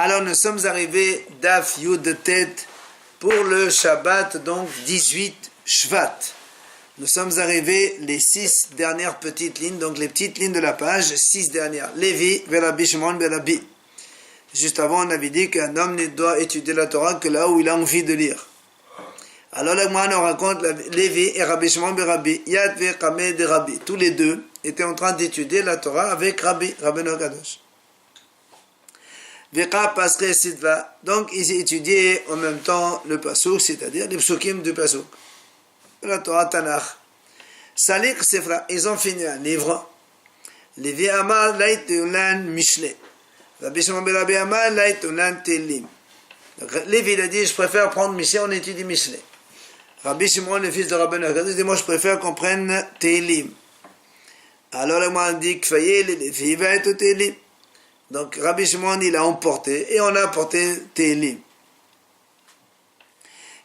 Alors nous sommes arrivés Daf Yud Tet pour le Shabbat, donc 18 Shvat. Nous sommes arrivés les 6 dernières petites lignes, donc les petites lignes de la page, 6 dernières. Lévi, Rabbi Shimon, Rabbi. Juste avant, on avait dit qu'un homme ne doit étudier la Torah que là où il a envie de lire. Alors là, moi, on raconte Lévi et Rabbi Shimon, Rabbi. Yad ve Kameh de Rabbi. Tous les deux étaient en train d'étudier la Torah avec Rabbi Kadosh. Donc ils étudiaient en même temps le Pasuk, c'est-à-dire les psukim du Pasuk, la Torah Tanakh. Salik Sefra, ils ont fini un livre. Lévi Amar Lait Ulan Mishle. Rabbi Shimon ben Rabbi Amar Lait Ulan Telim. Lévi a dit, je préfère prendre Mishle, on étudie Mishle. Rabbi Shimon, le fils de Rabbi Kadosh, dit, moi je préfère qu'on prenne Telim. Alors le moine dit, Kfaye, Lévi va être Telim. Donc Rabbi Shimon il a emporté et on a apporté Télim.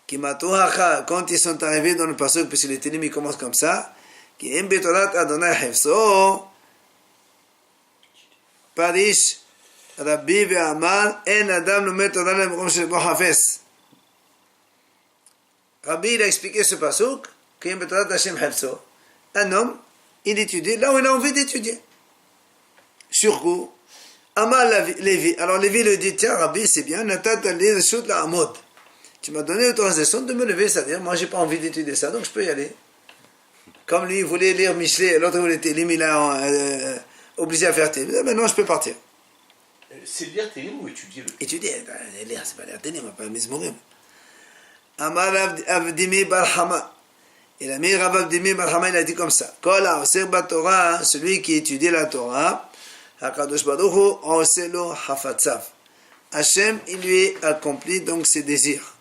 Quand ils sont arrivés dans le passage, puisque les Télim ils commencent comme ça, qui im betorat Adonai hefso, Parish Rabbi ve'amar en adam lomet Torah lemrom shel bo hafes. Rabbi il a expliqué ce pasuk, qui im betorat Hashem hefso. Un homme il étudie là où il a envie d'étudier. Sur coup. Amal Lévi. Alors Lévi le dit, tiens Rabbi, c'est bien, tu m'as donné l'autorisation de me lever, c'est-à-dire, moi j'ai pas envie d'étudier ça, donc je peux y aller. Comme lui, il voulait lire Michelet, l'autre voulait Télim, il a obligé à faire Télim. Maintenant, je peux partir. C'est lire Télim ou étudier le Étudier, lire, c'est pas lire Télim, on va pas mismourir. Amal Avdimi Barhama. Et l'ami Rav Avdimi Barhama, il a dit comme ça, Kola, Torah, celui qui étudie la Torah, HaKadosh Baruch Hu oselo hafatzav. Hashem, il lui accomplit donc ses désirs.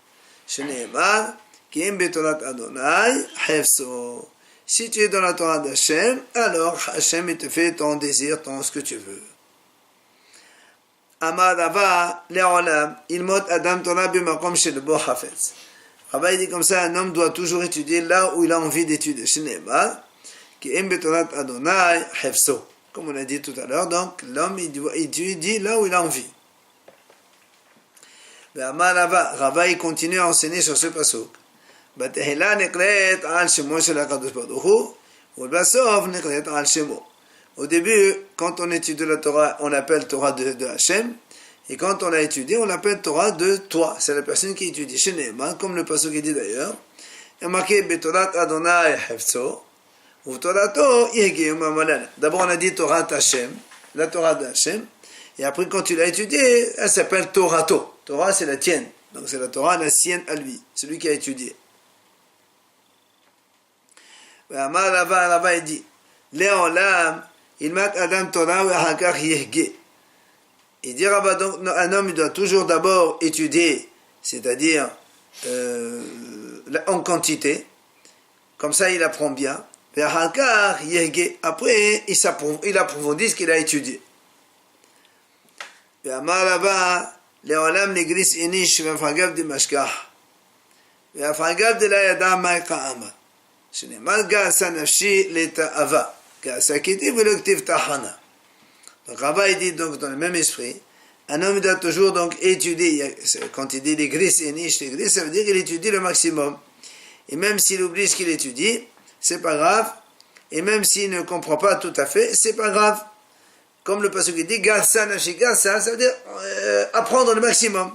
Shneimar, ki im betorat Adonai, hefso. Si tu es dans la Torah d'Hashem, alors Hashem, il te fait ton désir, ce que tu veux. Amar Rava, le'olam, ilmot adam Torah bimakom shel bo hafetz. Rava, il dit comme ça, un homme doit toujours étudier là où il a envie d'étudier. Shneimar, ki im betorat Adonai, hefso. Comme on a dit tout à l'heure, donc l'homme il étudie là où il a envie. Rava il continue à enseigner sur ce pasuk. Au début, quand on étudie la Torah, on l'appelle Torah de Hashem, et quand on l'a étudié, on l'appelle Torah de toi. C'est la personne qui étudie. Comme le pasuk dit d'ailleurs, il y a marqué Betorat Adonai Hefzo. D'abord on a dit Torah Hashem, la Torah d'Hashem, et après quand tu l'as étudiée, elle s'appelle Torato. Torah c'est la tienne, donc c'est la Torah la sienne à lui, celui qui a étudié. Rava il dit, Léolam, il mat Adam Torah ou Hakar Yehge. Il dit Rava, donc un homme il doit toujours d'abord étudier, c'est-à-dire en quantité, comme ça il apprend bien. Après, il approfondit ce qu'il a étudié. Donc Rava dit donc dans le même esprit, un homme doit toujours donc étudier. Quand il dit les gris enish, les gris, ça veut dire qu'il étudie le maximum. Et même s'il oublie ce qu'il étudie, c'est pas grave, et même s'il ne comprend pas tout à fait, c'est pas grave. Comme le pasuk dit, Garsa nafshi Garsa, ça veut dire apprendre le maximum.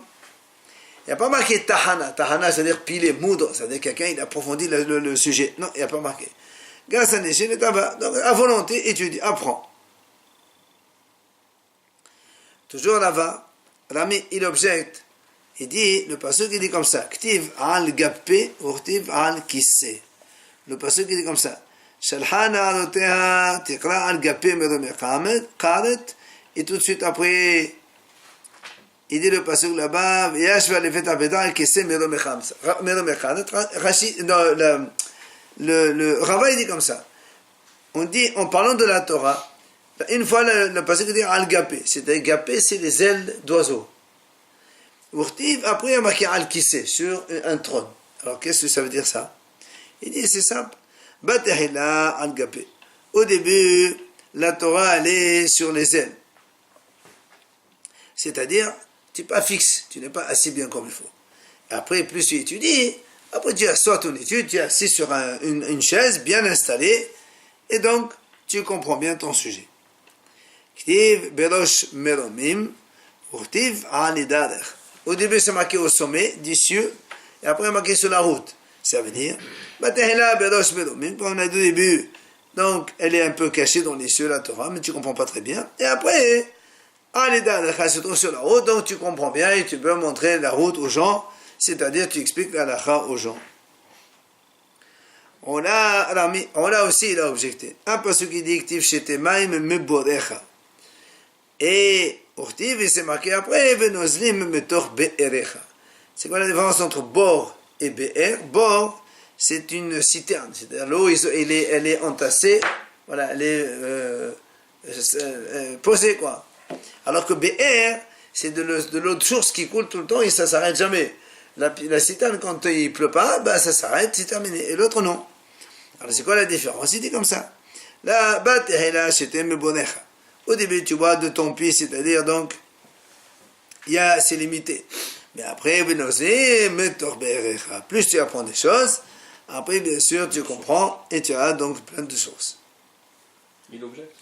Il n'y a pas marqué Tahana. Tahana, c'est-à-dire piler, moudre, c'est-à-dire quelqu'un il approfondit le sujet. Non, il n'y a pas marqué. Garsa nafshi netava. Donc à volonté, étudie, apprends. Toujours là-bas, Rami, il objecte. Il dit, le pasuk il dit comme ça, Ktiv al gappe, urtiv al kisse. Le pasuk dit comme ça. Shalhana aloteha tikra al gappe meromekamet karet. Et tout de suite après, il dit le pasuk là-bas. Yashva lefet aveda al kesse meromekaret. Le Rava il dit comme ça. On dit en parlant de la Torah. Une fois le pasuk dit al gappe. C'est-à-dire gappe c'est les ailes d'oiseaux. Urtiv après il y a marqué al kisse sur un trône. Alors qu'est-ce que ça veut dire ça? Il dit c'est simple. Batahila al-Gapé. Au début, la Torah elle est sur les ailes. C'est-à-dire, tu n'es pas fixe, tu n'es pas assis bien comme il faut. Et après, plus tu étudies, après tu assois ton étude, tu es assis sur une chaise bien installée, et donc tu comprends bien ton sujet. Ktiv berosh meromim, urtiv alidader. Au début, c'est marqué au sommet, des cieux, et après marqué sur la route. Ça veut dire, Batehela berosh meromim, comme on a dit au début, donc elle est un peu cachée dans les cieux, la Torah, mais tu ne comprends pas très bien. Et après, alidader se trouve sur la route, donc tu comprends bien et tu peux montrer la route aux gens, c'est-à-dire tu expliques la halakha aux gens. On a aussi, il a objecté, un passage qui dit Ktiv shetemaim meborecha. Et Urtiv, c'est marqué après, Venozlim metor be'erecha. C'est quoi la différence entre bor et be'er? Bor, c'est une citerne, c'est-à-dire l'eau, elle est entassée, voilà, elle est posée, quoi. Alors que be'er, c'est de l'eau de source qui coule tout le temps et ça ne s'arrête jamais. La citerne, quand il ne pleut pas, ben, ça s'arrête, c'est terminé. Et l'autre, non. Alors, c'est quoi la différence? Il dit comme ça. La batehela shetem mebonecha. Au début, tu bois de ton puits, c'est-à-dire, donc, c'est limité. Mais après, plus tu apprends des choses, après, bien sûr, tu comprends et tu as donc plein de sources. Il objecte.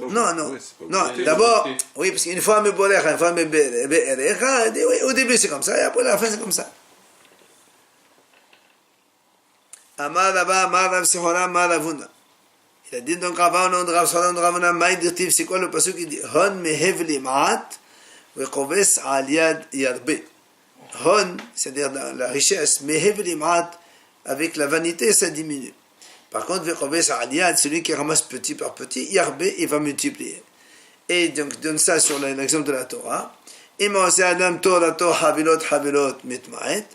Non, d'abord, oui, parce qu'une fois, une fois, au début, c'est comme ça, et après, à la fin, c'est comme ça. Amar Rava, Amar Rav Sihora, Amar Ravuna. Il a dit donc Rava, au nom de Rav Sihora, au nom de Ravuna, Maï dirtiv, c'est quoi le passage qui dit Hon mehev li'mat, ve'koves al yad yarbe. Hon, c'est-à-dire la richesse, mehev li'mat, avec la vanité, ça diminue. Par contre, ve'koves al yad, celui qui ramasse petit par petit, yarbe, il va multiplier. Et donc, donne ça sur l'exemple de la Torah. Ima ose adam torato havilot havilot mitma'et,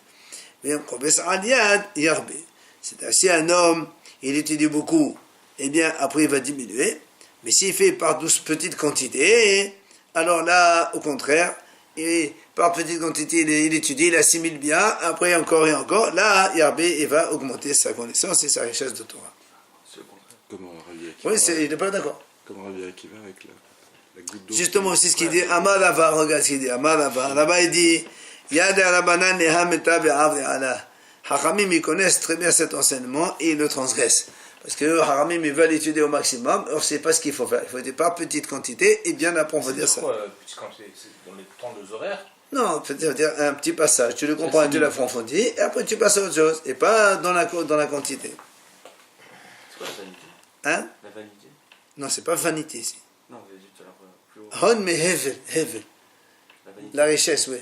ve'koves al yad yarbe. C'est-à-dire, si un homme, il étudie beaucoup, eh bien, après, il va diminuer. Mais s'il fait par 12 petites quantités, alors là, au contraire, par petite quantité, il étudie, il assimile bien, après, encore et encore, là, Yarbé, il va augmenter sa connaissance et sa richesse de Torah. C'est le contraire. Comme Rabbi Akiva. Oui, il n'est pas d'accord. Comme Rabbi Akiva avec la goutte d'eau. Justement, c'est ce qu'il dit. Amar Rava, regarde ce qu'il dit. Amar Rava. Rava, il dit, Yad Rabanan Neha Meta Be'av Ala. Haramim, ils connaissent très bien cet enseignement et ils le transgressent. Parce que Haramim, ils veulent étudier au maximum, or c'est pas ce qu'il faut faire. Il faut étudier par petite quantité et bien approfondir ça. Petite quantité, c'est dans les temps de horaires. Non, c'est-à-dire un petit passage, tu le comprends et tu l'approfondis, et après tu passes à autre chose, et pas dans la quantité. C'est quoi la vanité? Hein? La vanité? Non, c'est pas vanité ici. Non, vous avez dit tout à l'heure plus haut. Hon mais hevel. La vanité. La richesse, oui.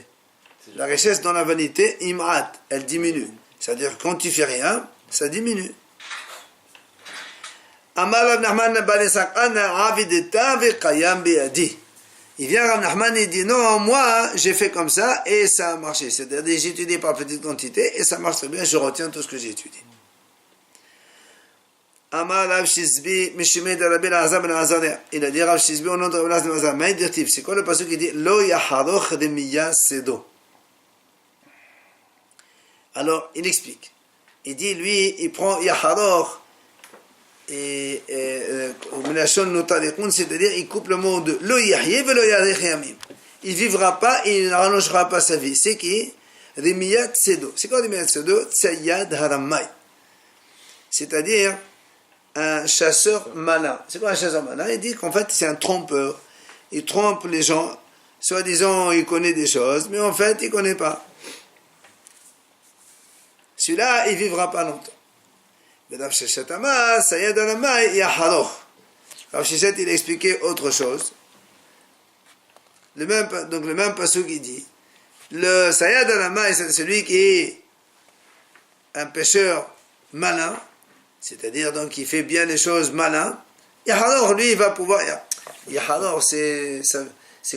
La richesse dans la vanité, im'at, elle diminue. C'est-à-dire quand tu fais rien, ça diminue. Amar Rav Nachman ben Sakana avideta ve'kayam be'adi. Il vient Rav Nachman et dit non, moi j'ai fait comme ça et ça a marché. C'est-à-dire j'ai étudié par petite quantité et ça marche très bien, je retiens tout ce que j'ai étudié. Amar Rav Shizbi Mishimei de Rabbi Elazar ben Azaria. Il a dit Rav Shizbi au nom de Rabbi Elazar ben Azaria. Maïdirtif, c'est quoi le passage qui dit Lo yaharoch remiya sedo. Alors il explique. Il dit lui, il prend yaharoch et c'est-à-dire il coupe le mot de lo yahye ve lo yarech yamim. Il vivra pas et il ne rallongera pas sa vie. C'est qui? Remiyat sedo. C'est quoi Remiyat sedo? Tsayad haramay. C'est-à-dire un chasseur malin. C'est quoi un chasseur malin? Il dit qu'en fait c'est un trompeur. Il trompe les gens. Soi-disant il connaît des choses, mais en fait il connaît pas. Celui-là il vivra pas longtemps. Rav Sheshet Amar, Sayad Haramay, Yaharoch. Rav Sheshet, il a expliqué autre chose. Donc le même passage qui dit, le Sayad Haramay, c'est celui qui est un pêcheur malin, c'est-à-dire donc qui fait bien les choses malin. Yaharoch, lui, il va pouvoir. Yaharoch, c'est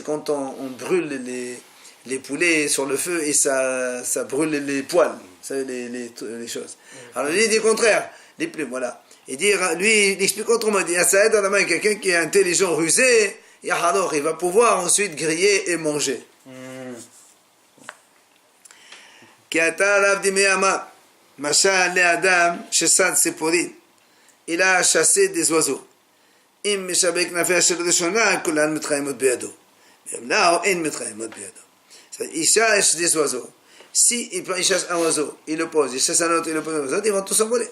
quand on brûle les poulets sur le feu et ça brûle les poils, les choses. Alors lui, il dit le contraire. Les plumes, voilà. Et dire, lui, il explique autrement, il dit, ça aide dans la main quelqu'un qui est intelligent, rusé, et alors il va pouvoir ensuite griller et manger. Il a chassé des oiseaux. Ça Il chasse des oiseaux. Si il chasse un oiseau, il le pose, il chasse un autre, il le pose un autre, ils vont tous s'envoler.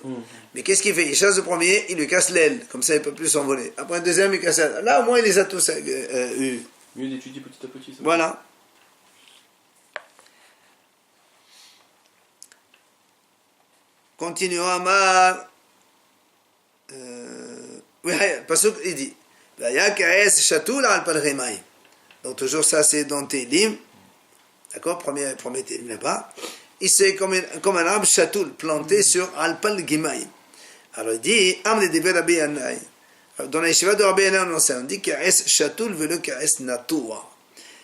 Mais qu'est-ce qu'il fait? Il chasse le premier, il lui casse l'aile, comme ça il ne peut plus s'envoler. Après le deuxième, il casse l'aile. Là, au moins, il les a tous eus. Mieux d'étudier petit à petit. Ça. Voilà. Continuons à Amar. Oui, parce qu'il dit donc toujours ça c'est dans Télim, d'accord, premier Télim là-bas, il c'est comme un arbre chatoul planté sur Alpal Gimaïm. Alors il dit Amne de Rabbi Yannai, dans la yeshiva de Rabbi Yannai on dit Kaes chatoul veut le Kaes Natoua.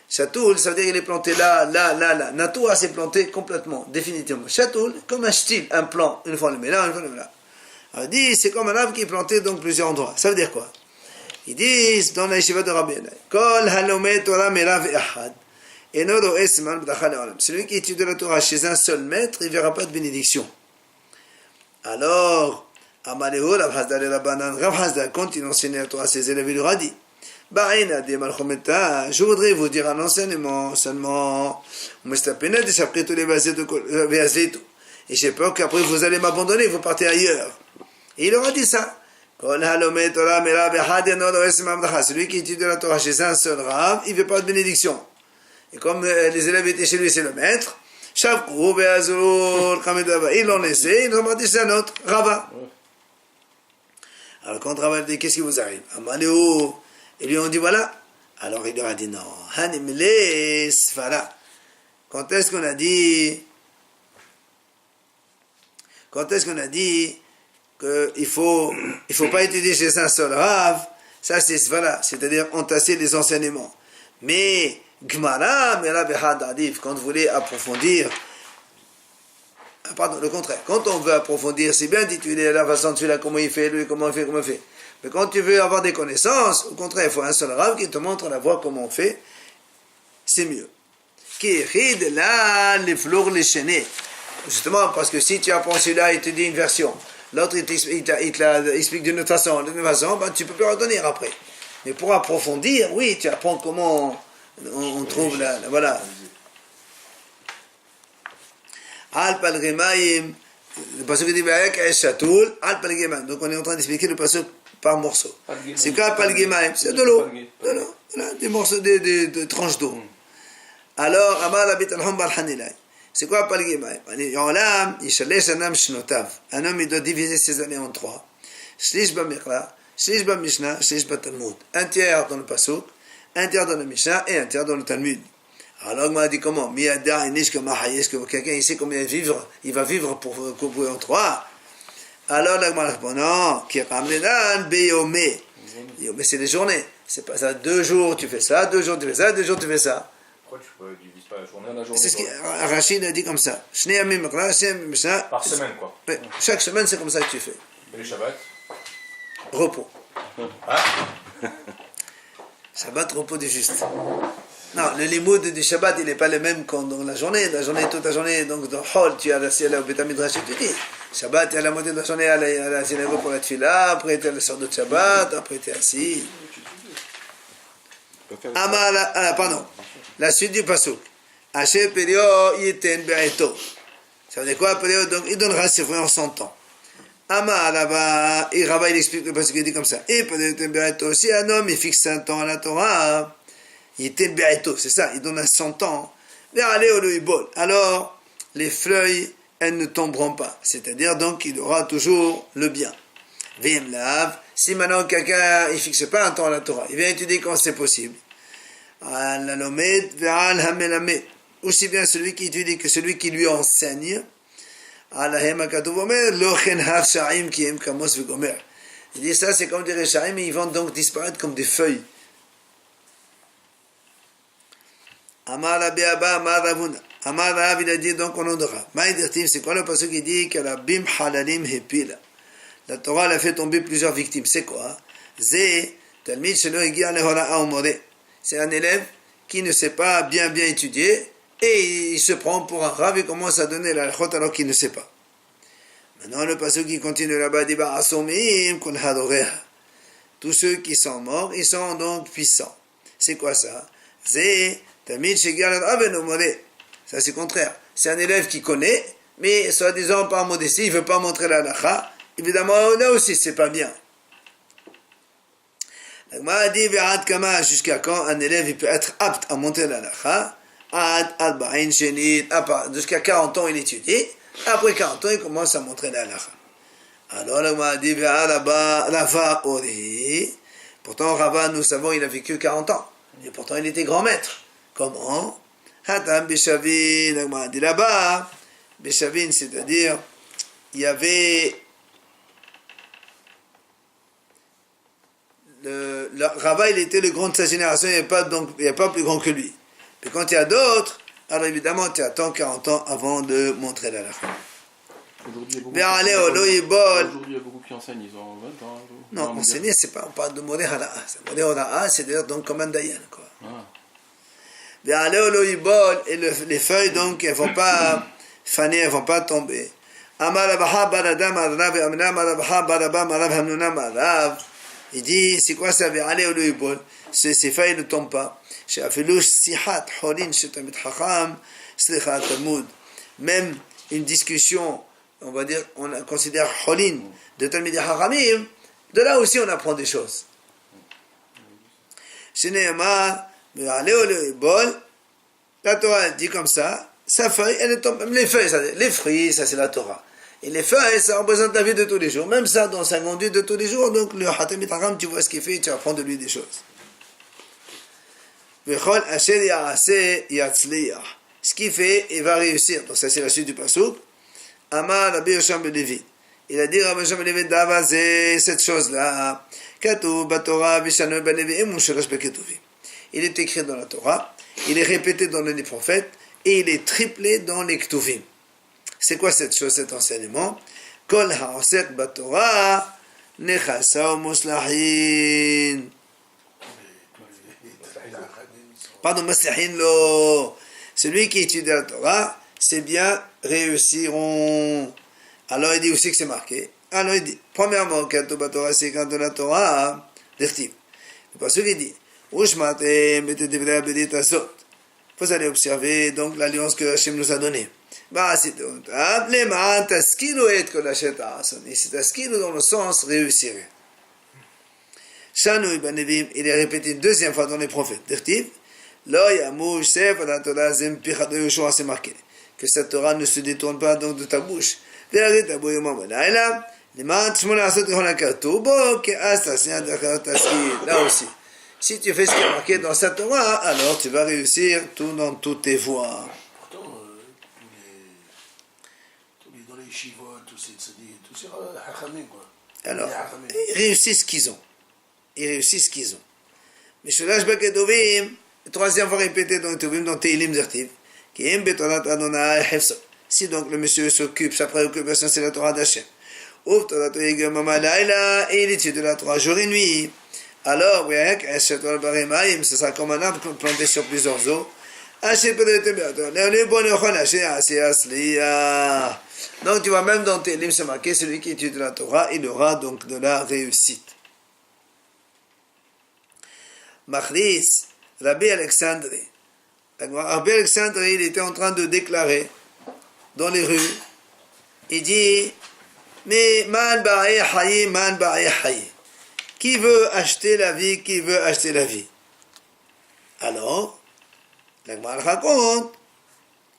Chatoul, ça veut dire qu'il est planté là. Natoua c'est planté complètement, définitivement. Chatoul, comme un style, un plan, une fois le met là, une fois le met là. Alors il dit c'est comme un arbre qui est planté dans plusieurs endroits. Ça veut dire quoi? Ils disent dans la yeshiva de Rabbi Yannai, Kol halomet Torah merav echad, eno ro'eh siman bracha le'olam. Celui qui étudie la Torah chez un seul maître, il ne verra pas de bénédiction. Alors, Amaléhu, Rav Hasda le Rabbanan, Rav Hasda, quand il enseignait la Torah à ses élèves, il leur a dit, Ba'ina de Malchometa, je voudrais vous dire un enseignement seulement, Mestapena de s'apprêter tous les vasetu. Et j'ai peur qu'après vous allez m'abandonner, vous partez ailleurs. Et il leur a dit ça. Celui qui étudie la Torah chez un seul Rav, il ne veut pas de bénédiction. Et comme les élèves étaient chez lui, c'est le maître, ils l'ont laissé, ils l'ont parti chez un autre, Rava. Alors quand Rava dit, qu'est-ce qui vous arrive? Ils lui ont dit, voilà. Alors il leur a dit, non, quand est-ce qu'on a dit qu'il ne faut pas étudier chez un seul Rav? Ça c'est Svala, c'est-à-dire entasser les enseignements. Mais Gmara, quand vous voulez approfondir, pardon, le contraire, quand on veut approfondir, c'est bien d'étudier la façon de celui-là, comment il fait, lui, comment il fait. Mais quand tu veux avoir des connaissances, au contraire, il faut un seul Rav qui te montre la voie comment on fait, c'est mieux. Justement, parce que si tu apprends celui-là, il te dit une version, l'autre il t'explique d'une autre façon, ben, tu ne peux plus retenir après. Mais pour approfondir, oui, tu apprends comment on trouve voilà. Al-Pal Gemaim, le passage qui dit Shatoul, Al-Pal Gemaim. Donc on est en train d'expliquer le passage par morceau. C'est quoi Al-Pal Gemaim? C'est de l'eau. Des morceaux, des tranches d'eau. Alors, Amar Abit Al-Hum Bal-Hanilai. C'est quoi Al-Pal Gemaim? Un homme il doit diviser ses années en trois. Shlish Bamikra, Shlish Bamishna, Shlish Batalmud. Un tiers dans le passage, un tiers dans le Mishnah et un tiers dans le Talmud. Alors, on m'a dit comment? Est-ce que quelqu'un ici combien il va vivre pour couper en trois? Alors, là, on répond non, Yomé, c'est les journées. C'est pas ça, 2 jours tu fais ça, 2 jours tu fais ça, 2 jours tu fais ça. Pourquoi tu ne divises pas la journée? C'est ce que Rachid a dit comme ça. Par semaine, quoi. Ouais, chaque semaine, c'est comme ça que tu fais. Et les Shabbats? Repos. Hein? Shabbat, repos du juste. Non, le limoud du Shabbat, il n'est pas le même qu'en dans la journée. Toute la journée, donc dans Hall, tu as la ciel au Beth Midrash, tu dis. Shabbat, tu as la moitié de la journée à la synagogue pour la tefila, après tu as le sort de Shabbat, après tu es assis. Pardon. La suite du pasuk. Asher perio yiten be'eto. Ça veut dire quoi, perio? Donc il donnera ses fruits en son temps. Ama là-bas, et Rabba il explique le pasuk, il dit comme ça. Et perio yiten be'eto. Si un homme il fixe un temps à la Torah, yiten be'eto, c'est ça, il donne un 100 ans. Alors, les feuilles, elles ne tomberont pas. C'est-à-dire donc il aura toujours le bien. Vim lav. Si maintenant quelqu'un il fixe pas un temps à la Torah, il vient étudier quand c'est possible. Aussi bien celui qui étudie que celui qui lui enseigne. Il dit ça, c'est comme des Rechaim, mais ils vont donc disparaître comme des feuilles. Amar Abiaba, Amar Ravuna. Amar Rav, il a dit donc on en aura. Maïdirtiv, c'est quoi le passage qui dit que la bim halalim hepila? La Torah a fait tomber plusieurs victimes. C'est quoi? Zé, Talmid shelo higia lehora umore. C'est un élève qui ne sait pas bien étudier et il se prend pour un Rav et commence à donner la halachot alors qu'il ne sait pas. Maintenant le passage qui continue là-bas dit asomim kun hadoreha. Tous ceux qui sont morts, ils sont donc puissants. C'est quoi ça? Zé Tamid Shegial Raven Omore. Ça c'est contraire. C'est un élève qui connaît, mais soi-disant par modestie, il ne veut pas montrer la halakha. Évidemment, là aussi, c'est pas bien. La Gemara dit Ve'ad Kama, jusqu'à quand un élève il peut être apte à montrer la halakha. Ad Arba'in Shenit, jusqu'à 40 ans il étudie. Après 40 ans, il commence à montrer la halakha. Alors la Gemara dit Ve'ad Rava Ori. Pourtant, Rava, nous savons, il a vécu 40 ans. Et pourtant, il était grand maître. Comment? Hatam Beshavin, la Gemara dit là-bas. Beshavin, c'est-à-dire, il y avait Rava, il était le grand de sa génération, il n'y a pas plus grand que lui. Mais quand il y a d'autres, alors évidemment, tu attends 40 ans avant de montrer la halakha. Aujourd'hui, il y a beaucoup qui enseignent, ils ont 20 ans. Non, enseigner, c'est pas, on parle de Modé Hara'a. Modé Hara'a, c'est-à-dire donc comme un dayan, quoi. Et les feuilles, donc, elles ne vont pas faner, elles ne vont pas tomber. Il dit, c'est quoi ça? Ces feuilles ne tombent pas. Même une discussion, on va dire, on considère Holin de Talmidei Chachamim, de là aussi on apprend des choses. La Torah dit comme ça, sa feuille, elle tombe, même les feuilles, les fruits, ça c'est la Torah. Et les feuilles, ça représente la vie de tous les jours. Même ça, dans sa conduite de tous les jours, donc le Talmidei Chacham, tu vois ce qu'il fait, tu apprends de lui des choses. Ce qu'il fait, il va réussir. Donc ça c'est la suite du pasuk. Amar Rabbi Yosham ben Levi. Il a dit Rabbi Yosham ben Levi d'avaser cette chose-là. Katuv baTorah v'shanu ben Levi emushelash beketuvim. Il est écrit dans la Torah, il est répété dans les prophètes et il est triplé dans les ketuvim. C'est quoi cette chose, cet enseignement? Kol ha'osek baTorah nechasa u'muslahin. Pardon, muslahin lo. Celui qui étudie la Torah, c'est bien réussiront. Alors il dit aussi que c'est marqué. Alors il dit, premièrement, quand Torah, c'est quand la Torah, l'irtiv. Parce qu'il dit, vous allez observer donc l'alliance que Hachem nous a donnée. C'est taskilu dans le sens réussir. Shanu ibn Nevim, il est répété une deuxième fois dans les prophètes. L'irtiv. C'est marqué que cette Torah ne se détourne pas donc de ta bouche. Là aussi, si tu fais ce qui est marqué dans cette Torah, alors tu vas réussir tout dans toutes tes voies. Pourtant, dans les shivot, tous ces hachamim, quoi. Alors, ils réussissent ce qu'ils ont. Mais Shulash Baketuvim, troisième fois répété dans Teilim Zertiv, qui aime Betorat Adonai Hefso. Si donc le monsieur s'occupe, sa préoccupation c'est la Torah d'Hachem. Ouf, Torah Toyegem Mama Laila, et il étudie la Torah jour et nuit. Alors, ça sera comme un arbre planté sur plusieurs eaux. Donc tu vois, même dans Teilim c'est marqué, celui qui étudie la Torah, il aura donc de la réussite. Machlis, Rabbi Alexandre. Rabbi Alexandre, il était en train de déclarer dans les rues, il dit, mais man ba'e hayi, man ba'e hayi. Qui veut acheter la vie, qui veut acheter la vie? Alors, la Gemara raconte,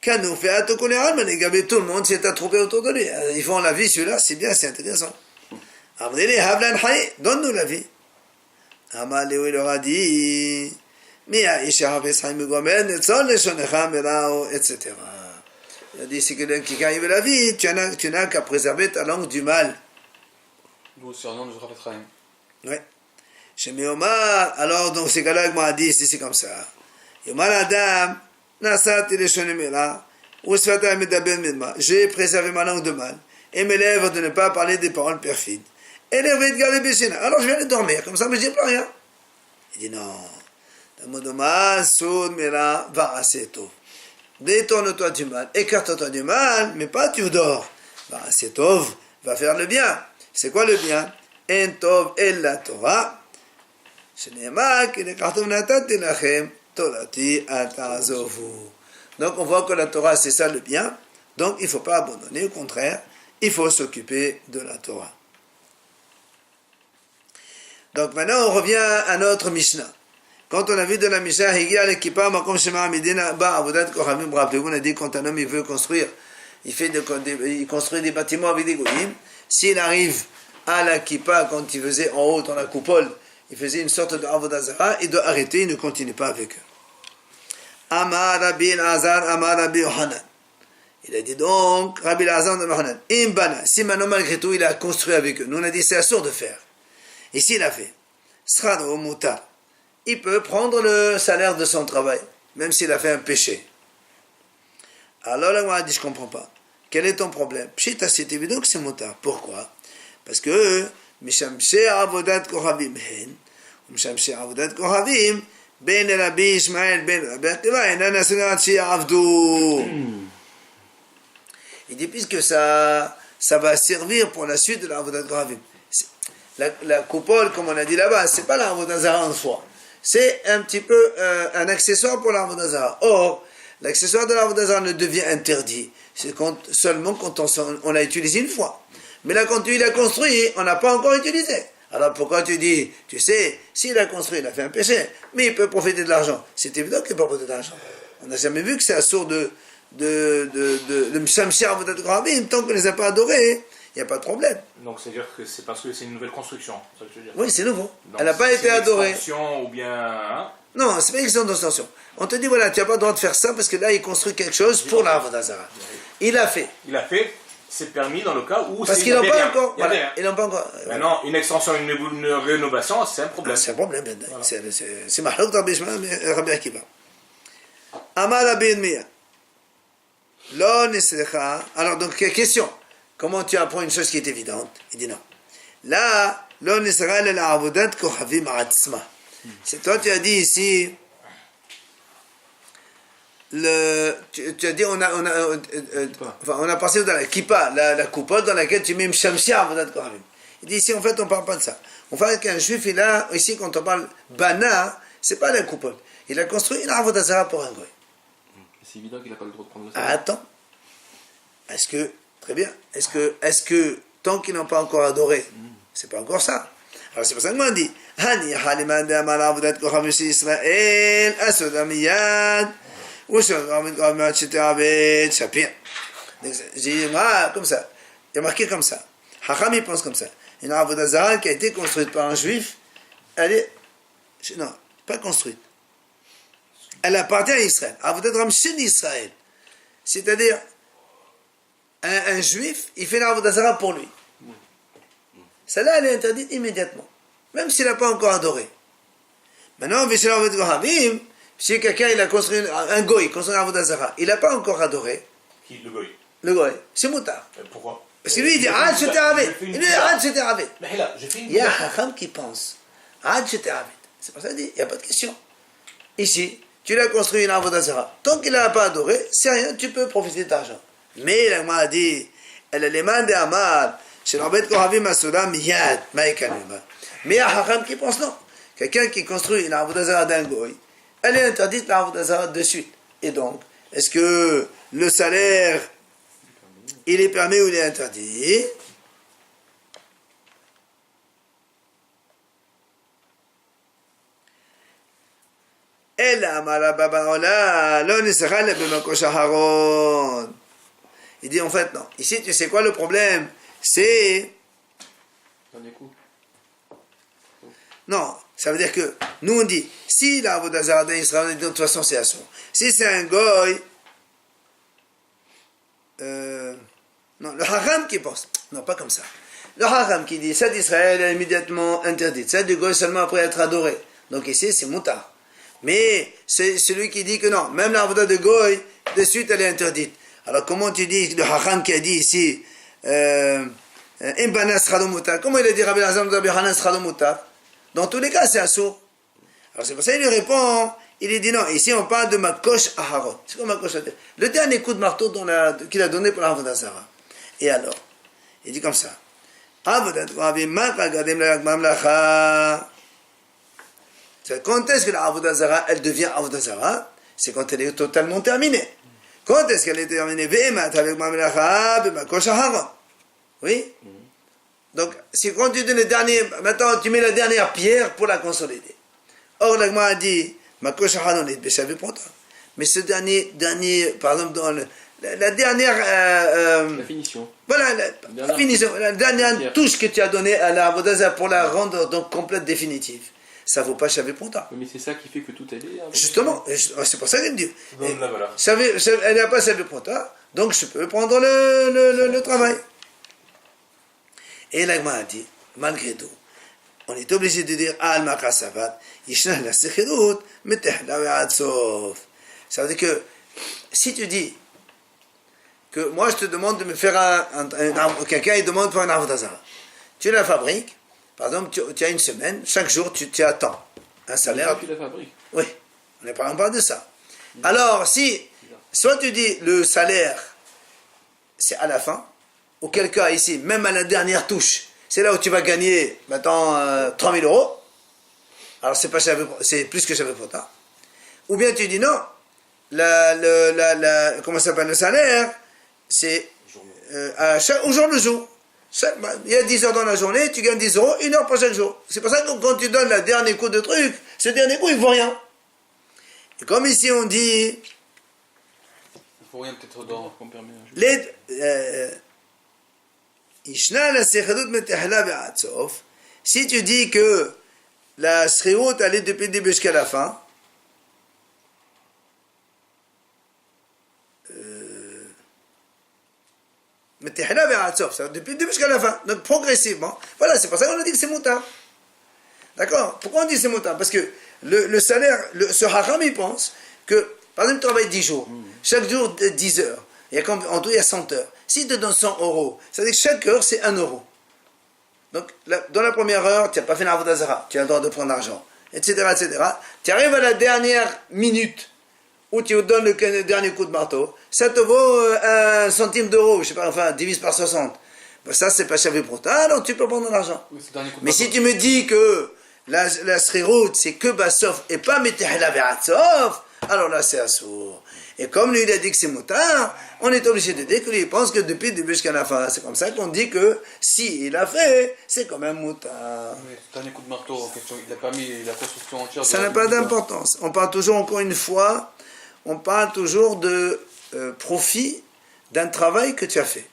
tout le monde s'est attroupé autour de lui. Ils font la vie, celui-là, c'est bien, c'est intéressant. Donne-nous la vie. Amalé, il leur a dit, etc. Il a dit, c'est que quelqu'un qui veut la vie, tu n'as qu'à préserver ta langue du mal. D'où c'est un nom de Rav Chaim. Oui. Chez Omar, alors, donc, ces gars-là m'ont dit, c'est comme ça. Yomar Adam, Nasati le Shonemela, Usfata Medaben Medma, j'ai préservé ma langue de mal, et mes lèvres de ne pas parler des paroles perfides. Et les de garder Béchina. Alors je vais aller dormir, comme ça, mais je dis plus rien. Il dit non. Détourne-toi du mal, écarte-toi du mal, mais pas tu dors. C'est Tov, va faire le bien. C'est quoi le bien? En Tov el la Torah. Torati atazovu. Donc on voit que la Torah c'est ça le bien, donc il ne faut pas abandonner, au contraire, il faut s'occuper de la Torah. Donc maintenant on revient à notre Mishnah. Quand on a vu de la Mishnah, rappelez-vous, on a dit quand un homme il veut construire, il construit des bâtiments avec des goyim, s'il arrive à la kippa, quand il faisait en haut dans la coupole, il faisait une sorte de avodah zara, il doit arrêter, il ne continue pas avec eux. Amar Rabbi Elazar, Amar Rabbi Yohanan. Il a dit donc, Rabbi Elazar de Yohanan, Imbana, si maintenant malgré tout il a construit avec eux, nous on a dit c'est assourd de faire. Et s'il a fait, Srado Muta, il peut prendre le salaire de son travail, même s'il a fait un péché. Alors là, on a dit, je ne comprends pas. Quel est ton problème? Pshita, c'est évident que c'est motard. Pourquoi? Parce que, Mishamshe Avodat Kohavim Hen, Mishamshe Avodat Kohavim, Ben Rabbi Ishmael, Ben Rabbi Akiva, et Nanasurat Avdou. Il dit, puisque ça va servir pour la suite de l'Avodat Kohavim. La coupole, comme on a dit là-bas, c'est pas l'Avodat Zara en soi. C'est un petit peu un accessoire pour l'Avodah Zara. Or, l'accessoire de l'Avodah Zara ne devient interdit. C'est seulement quand on l'a utilisé une fois. Mais là, quand il a construit, on n'a pas encore utilisé. Alors pourquoi tu dis, tu sais, s'il a construit, il a fait un péché, mais il peut profiter de l'argent. C'est évident qu'il peut profiter de l'argent. On n'a jamais vu que c'est assourd de Mshamshir Avodat Kohavim, tant qu'on ne les a pas adorés. Il n'y a pas de problème. Donc c'est-à-dire que c'est parce que c'est une nouvelle construction, c'est ça que tu veux dire? Oui, c'est nouveau. Donc, elle n'a pas été adorée. Extension ou bien... Hein? Non, c'est pas une question d'extension. On te dit, voilà, tu n'as pas le droit de faire ça parce que là, il construit quelque chose pour l'Avodah Zara. Il a fait. Il a fait, c'est permis dans le cas où... Parce qu'ils n'ont pas encore... Voilà, ils n'ont pas encore... Maintenant, une extension, une rénovation, c'est un problème. C'est un problème. Voilà. C'est Mahlouk Rabbi Ishmael, Rabbi Akiva. Amar Rabbi Yirmiyah. Lo nisrecha. Alors, donc, question. Comment tu apprends une chose qui est évidente? Il dit non. Là, l'on ne sera la avodat kohavim atzma. C'est toi, tu as dit ici, tu as dit, on a passé dans la kippa, la coupole dans laquelle tu mets mshamshia avodat kohavim. Il dit ici, en fait, on ne parle pas de ça. On parle qu'un juif, il a, ici, quand on parle bana, c'est pas la coupole. Il a construit une avodah zara pour un goy. C'est évident qu'il n'a pas le droit de prendre le salaire. Attends. Est-ce que très bien. Est-ce que tant qu'ils n'ont pas encore adoré, c'est pas encore ça. Alors c'est pour ça que moi on dit Hani haliman de amal avodat kohavim Israël asodamiyad ou shogam chitavet shapir. J'ai comme ça. Il y a marqué comme ça. Hacham il pense comme ça. Une avodah zara qui a été construite par un juif, elle est non, pas construite. Elle appartient à Israël. Avodat ramshin Israël. C'est-à-dire un juif, il fait l'avodah zara pour lui. Celle-là, elle est interdite immédiatement. Même s'il n'a pas encore adoré. Maintenant, si quelqu'un il a construit un goy, construit l'avodah zara, il n'a pas encore adoré. Qui, le goy? Le goy, c'est moutar. Pourquoi? Parce que lui, il dit Ad shete avet. Il dit Ad shete avet. Mais là, j'ai fait une... Il y a un Chacham qui pense Ad shete avet. C'est pour ça qu'il dit, il n'y a pas de question. Ici, tu l'as construit une avodah zara. Tant qu'il n'a pas adoré, c'est rien, tu peux profiter d'argent. Mais la Gemara a dit, elle est l'éman de Amar, chez l'Arbet Kohavim Asura Miyad, Maïkanuma. Mais il y a un Chacham qui pense non. Quelqu'un qui construit une avodah zara d'un goy, elle est interdite la avodah zara de suite. Et donc, est-ce que le salaire, il est permis ou il est interdit? Il dit en fait non. Ici tu sais quoi le problème? C'est... Non, ça veut dire que nous on dit si la avodah zara d'Israël, de toute façon c'est assourd. Si c'est un goy, non, le haram qui pense, non pas comme ça. Le haram qui dit ça d'Israël est immédiatement interdite, ça du goy seulement après être adoré. Donc ici c'est moutar. Mais c'est celui qui dit que non, même la avodah de goy, de suite elle est interdite. Alors comment tu dis le haram qui a dit ici Imbana sralo mutar? Comment il a dit Rabbi Elazar Rabbi Hanan sralo mutar? Dans tous les cas c'est assourd. Alors c'est pour ça qu'il lui répond, il lui dit non, ici on parle de makosh aharot. C'est quoi makosh aharot? Le dernier coup de marteau qu'il a donné pour la avodah zara. Et alors, il dit comme ça. Avodat kohavim mak agadem la mamlacha. Quand est-ce que la Avodah Zara, elle devient Avodah Zara? C'est quand elle est totalement terminée. Quand est-ce qu'elle est terminée? Oui. Donc, c'est quand tu donnes le dernier, maintenant tu mets la dernière pierre pour la consolider. Or, l'Agma a dit, mais ce dernier, par exemple, dans la dernière... La finition. Voilà, la dernière touche que tu as donnée à la Avodah Zara pour la rendre donc complète, définitive. Ça ne vaut pas Shavuot Ponta. Mais c'est ça qui fait que tout est lié. Justement, c'est pour ça qu'il me dit. Donne la valeur. Elle n'a pas Shavuot Ponta, donc je peux prendre le travail. Et l'Agma a dit, malgré tout, on est obligé de dire Al-Maka Sabat, Yishna la Sechirut, Metehla Ve'adsof. Ça veut dire que si tu dis que moi je te demande de me faire quelqu'un il demande pour un Avodah Zara. Tu la fabriques, par exemple, tu as une semaine, chaque jour tu attends un salaire. Tu la fabriques. Oui, on ne parle pas de ça. Alors, si, soit tu dis le salaire, c'est à la fin, auquel cas ici, même à la dernière touche, c'est là où tu vas gagner, maintenant, 3 000 euros. Alors, c'est plus que Shavuot Ponta. Ou bien tu dis non, comment ça s'appelle, le salaire, c'est au jour le jour. Il y a 10 heures dans la journée, tu gagnes 10 euros, 1 heure pour chaque jour. C'est pour ça que quand tu donnes le dernier coup de truc, ce dernier coup, il ne vaut rien. Et comme ici on dit... Il faut rien peut-être dans... Si tu dis que la sriut elle est depuis le début jusqu'à la fin, depuis le début jusqu'à la fin, donc progressivement, voilà, c'est pour ça qu'on a dit que c'est moutar. D'accord? Pourquoi on dit que c'est moutar? Parce que le salaire, ce haram, il pense que, par exemple, tu travailles 10 jours, chaque jour 10 heures, en tout il y a 100 heures. Si tu te donnes 100 euros, ça veut dire que chaque heure c'est 1 euro. Donc, dans la première heure, tu n'as pas fait l'Avodah Zara, tu as le droit de prendre l'argent, etc., etc. Tu arrives à la dernière minute où tu donnes le dernier coup de marteau, ça te vaut 1 centime d'euro, je sais pas, enfin, divise par 60. Ben, ça, c'est pas Shavuot Ponta, alors tu peux prendre l'argent. Oui, mais si tu me dis que la srirout, c'est que Bassof et pas Metehla Ve'atsof, alors là, c'est assour. Et comme lui, il a dit que c'est moutard, on est obligé de dire que lui, il pense que depuis le début jusqu'à la fin, c'est comme ça qu'on dit que si il a fait, c'est quand même moutard. Oui, ce dernier coup de marteau en question, il n'a pas mis la construction entière. Ça n'a pas d'importance. On parle toujours, encore une fois, on parle toujours de profit d'un travail que tu as fait.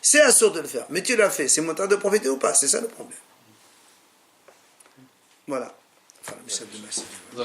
C'est assour de le faire, mais tu l'as fait. C'est moutard de profiter ou pas, c'est ça le problème. Voilà. Enfin, le